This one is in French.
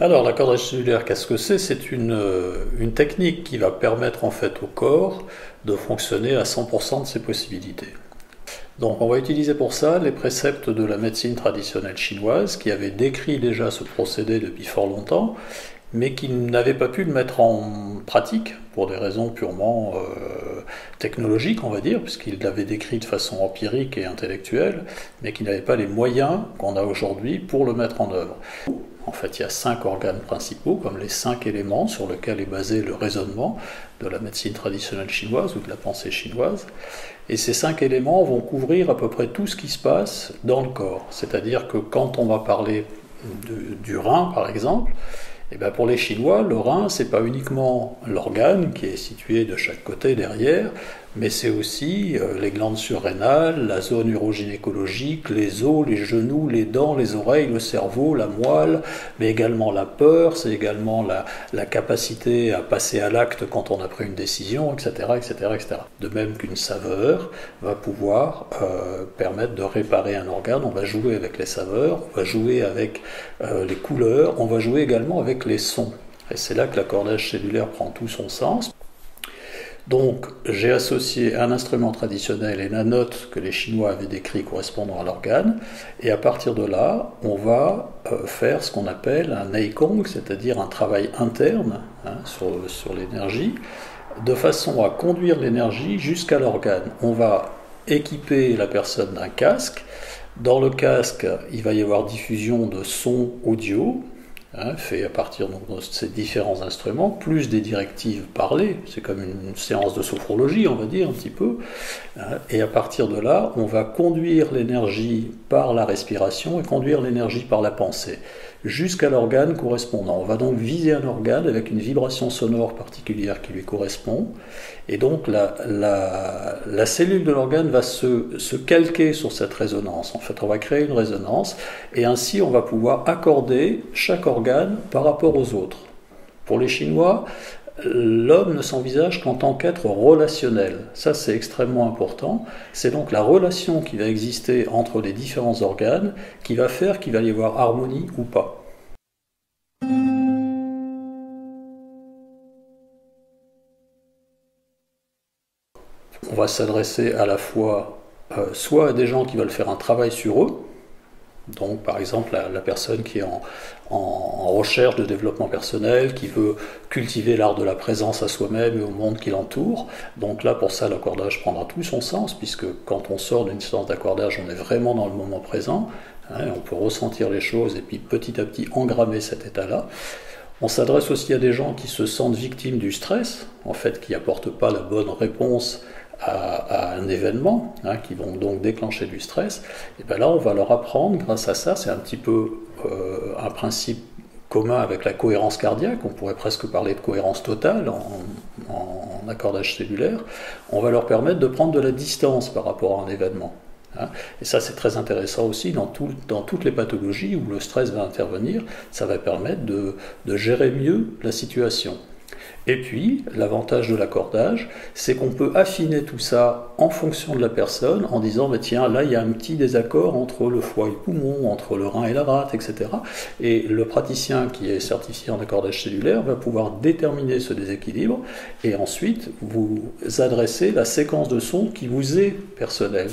Alors, l'accordage cellulaire, qu'est-ce que c'est? C'est une technique qui va permettre en fait au corps de fonctionner à 100% de ses possibilités. Donc, on va utiliser pour ça les préceptes de la médecine traditionnelle chinoise qui avait décrit déjà ce procédé depuis fort longtemps, mais qui n'avait pas pu le mettre en pratique pour des raisons purement technologiques, on va dire, puisqu'il l'avait décrit de façon empirique et intellectuelle, mais qui n'avait pas les moyens qu'on a aujourd'hui pour le mettre en œuvre. En fait, il y a 5 organes principaux, comme les 5 éléments sur lesquels est basé le raisonnement de la médecine traditionnelle chinoise ou de la pensée chinoise. Et ces 5 éléments vont couvrir à peu près tout ce qui se passe dans le corps. C'est-à-dire que quand on va parler du rein, par exemple, et bien pour les Chinois, le rein, c'est pas uniquement l'organe qui est situé de chaque côté derrière, mais c'est aussi les glandes surrénales, la zone urogynécologique, les os, les genoux, les dents, les oreilles, le cerveau, la moelle, mais également la peur, c'est également la capacité à passer à l'acte quand on a pris une décision, etc., etc., etc. De même qu'une saveur va pouvoir permettre de réparer un organe, on va jouer avec les saveurs, on va jouer avec les couleurs, on va jouer également avec les sons. Et c'est là que l'accordage cellulaire prend tout son sens. Donc, j'ai associé un instrument traditionnel et la note que les Chinois avaient décrit correspondant à l'organe, et à partir de là, on va faire ce qu'on appelle un neigong, c'est-à-dire un travail interne sur l'énergie, de façon à conduire l'énergie jusqu'à l'organe. On va équiper la personne d'un casque. Dans le casque, il va y avoir diffusion de sons audio, fait à partir de ces différents instruments, plus des directives parlées, c'est comme une séance de sophrologie, on va dire, un petit peu, et à partir de là, on va conduire l'énergie par la respiration et conduire l'énergie par la pensée, jusqu'à l'organe correspondant. On va donc viser un organe avec une vibration sonore particulière qui lui correspond, et donc la cellule de l'organe va se calquer sur cette résonance. En fait, on va créer une résonance, et ainsi on va pouvoir accorder chaque organe par rapport aux autres. Pour les Chinois, l'homme ne s'envisage qu'en tant qu'être relationnel. Ça, c'est extrêmement important. C'est donc la relation qui va exister entre les différents organes qui va faire qu'il va y avoir harmonie ou pas. On va s'adresser à la fois soit à des gens qui veulent faire un travail sur eux, donc par exemple la personne qui est en recherche de développement personnel, qui veut cultiver l'art de la présence à soi-même et au monde qui l'entoure. Donc là, pour ça, l'accordage prendra tout son sens, puisque quand on sort d'une séance d'accordage, on est vraiment dans le moment présent, on peut ressentir les choses et puis petit à petit engrammer cet état-là. On s'adresse aussi à des gens qui se sentent victimes du stress, en fait, qui n'apportent pas la bonne réponse à un événement, qui vont donc déclencher du stress. Et bien là, on va leur apprendre, grâce à ça, c'est un petit peu un principe commun avec la cohérence cardiaque, on pourrait presque parler de cohérence totale en accordage cellulaire, on va leur permettre de prendre de la distance par rapport à un événement. Et ça, c'est très intéressant aussi dans toutes les pathologies où le stress va intervenir, ça va permettre de gérer mieux la situation. Et puis, l'avantage de l'accordage, c'est qu'on peut affiner tout ça en fonction de la personne, en disant, bah, tiens, là, il y a un petit désaccord entre le foie et le poumon, entre le rein et la rate, etc. Et le praticien qui est certifié en accordage cellulaire va pouvoir déterminer ce déséquilibre et ensuite vous adresser la séquence de sons qui vous est personnelle.